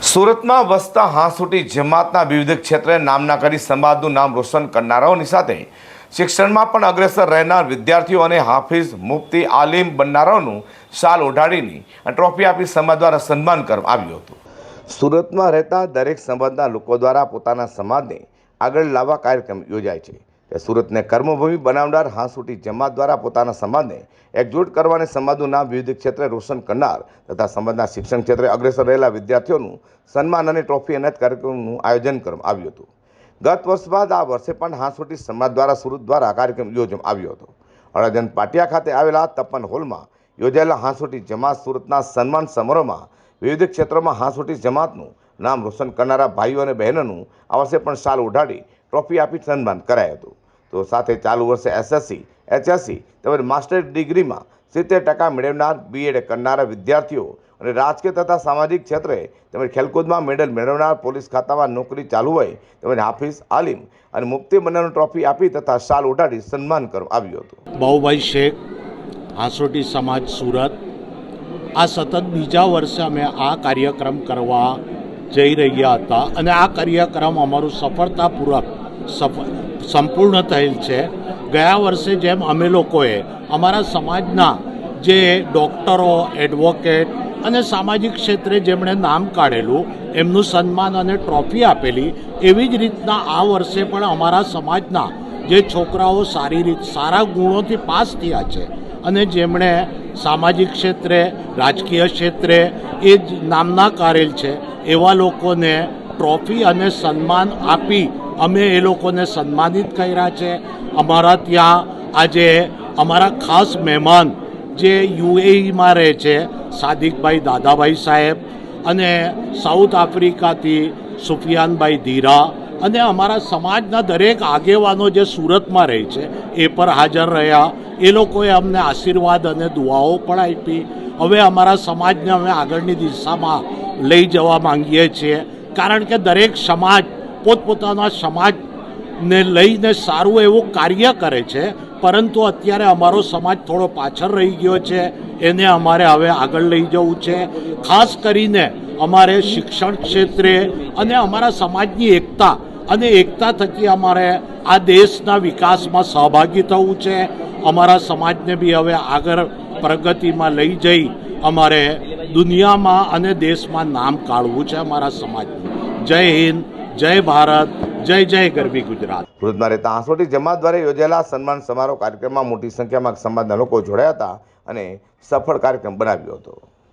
સુરતમાં વસતા હાંસોટી જમાતના વિવિધ ક્ષેત્રે નામના કરી સમાજનું નામ રોશન કરનારાઓની સાથે શિક્ષણમાં પણ અગ્રેસર રહેનાર વિદ્યાર્થીઓ અને હાફિઝ મુફ્તી આલિમ બનનારાઓનું શાલ ઓઢાડીને ટ્રોફી આપી સમાજ દ્વારા સન્માન કરવામાં આવ્યું હતું। સુરતમાં રહેતા દરેક સમાજના લોકો દ્વારા પોતાના સમાજને આગળ લાવવા કાર્યક્રમ યોજાય છે। સુરતને કર્મભૂમિ બનાવનાર હાંસોટી જમાત દ્વારા પોતાના સમાજને એકજૂટ કરવા અને સમાજનું નામ વિવિધ ક્ષેત્રે રોશન કરનાર તથા સમાજના શિક્ષણ ક્ષેત્રે અગ્રેસર રહેલા વિદ્યાર્થીઓનું સન્માન અને ટ્રોફી એનાયત કાર્યક્રમનું આયોજન કરવામાં આવ્યું હતું। ગત વર્ષ બાદ આ વર્ષે પણ હાંસોટી સમાજ દ્વારા સુરત દ્વારા કાર્યક્રમ યોજવામાં આવ્યો હતો। અડાજણ પાટિયા ખાતે આવેલા તપન હોલમાં યોજાયેલા હાંસોટી જમાત સુરતના સન્માન સમારોહમાં વિવિધ ક્ષેત્રોમાં હાંસોટી જમાતનું નામ રોશન કરનારા ભાઈઓ અને બહેનોનું આ વર્ષે પણ શાલ ઓઢાડી ટ્રોફી આપી સન્માન કરાયું હતું। તો સાથે ચાલુ વર્ષે એસએસસી એચએસસી તેમજ માસ્ટર ડિગ્રીમાં 70% મેળવનાર બીએડ કરનારા વિદ્યાર્થીઓ અને રાજકીય તથા સામાજિક ક્ષેત્રે તેમજ ખેલકૂદમાં મેડલ મેળવનાર પોલીસ ખાતામાં નોકરી ચાલુ હોય તેમજ હાફિઝ આલિમ અને મુફ્તી બનનારનું ટ્રોફી આપી તથા શાલ ઓઢાડી સન્માન કરવામાં આવ્યું હતું। બાઉભાઈ શેખ, હાંસોટી સમાજ સુરત, આ સતત બીજા વર્ષે અમે આ કાર્યક્રમ કરવા જઈ રહ્યા હતા અને આ કાર્યક્રમ અમારું સફળતાપૂર્વક સંપૂર્ણ થયેલ છે। ગયા વર્ષે જેમ અમે લોકોએ અમારા સમાજના જે ડૉક્ટરો, એડવોકેટ અને સામાજિક ક્ષેત્રે જેમણે નામ કાઢેલું એમનું સન્માન અને ટ્રોફી આપેલી, એવી જ રીતના આ વર્ષે પણ અમારા સમાજના જે છોકરાઓ સારા ગુણોથી પાસ થયા છે અને જેમણે સામાજિક ક્ષેત્રે, રાજકીય ક્ષેત્રે એ જ નામના કાઢેલ છે એવા લોકોને ટ્રોફી અને સન્માન આપી અમે એ લોકોને સન્માનિત કર્યા છે। અમારા ત્યાં આજે અમારા ખાસ મહેમાન જે યુએઈમાં રહે છે, સાદિકભાઈ દાદાભાઈ સાહેબ, અને સાઉથ આફ્રિકાથી સુફિયાનભાઈ ધીરા, અને અમારા સમાજના દરેક આગેવાનો જે સુરતમાં રહે છે એ પર હાજર રહ્યા। એ લોકોએ અમને આશીર્વાદ અને દુઆઓ પણ આપી। હવે અમારા સમાજને અમે આગળની દિશામાં લઈ જવા માંગીએ છીએ, કારણ કે દરેક સમાજ પોતપોતાના સમાજને લઈને સારું એવું કાર્ય કરે છે, પરંતુ અત્યારે અમારો સમાજ થોડો પાછળ રહી ગયો છે, એને અમારે હવે આગળ લઈ જવું છે। ખાસ કરીને અમારે શિક્ષણ ક્ષેત્રે અને અમારા સમાજની એકતા અને એકતા થકી અમારે આ દેશના વિકાસમાં સહભાગી થવું છે। અમારા સમાજને બી હવે આગળ પ્રગતિમાં લઈ જઈ અમારે દુનિયામાં અને દેશમાં નામ કાઢવું છે અમારા સમાજનું। જય હિન્દ, જય ભારત, જય જય ગરવી ગુજરાત। સુરતમાં રહેતા હાંસોટી જમાત દ્વારા યોજાયેલા સન્માન સમારોહ કાર્યક્રમમાં મોટી સંખ્યામાં સમાજના લોકો જોડાયા હતા અને સફળ કાર્યક્રમ બનાવ્યો હતો।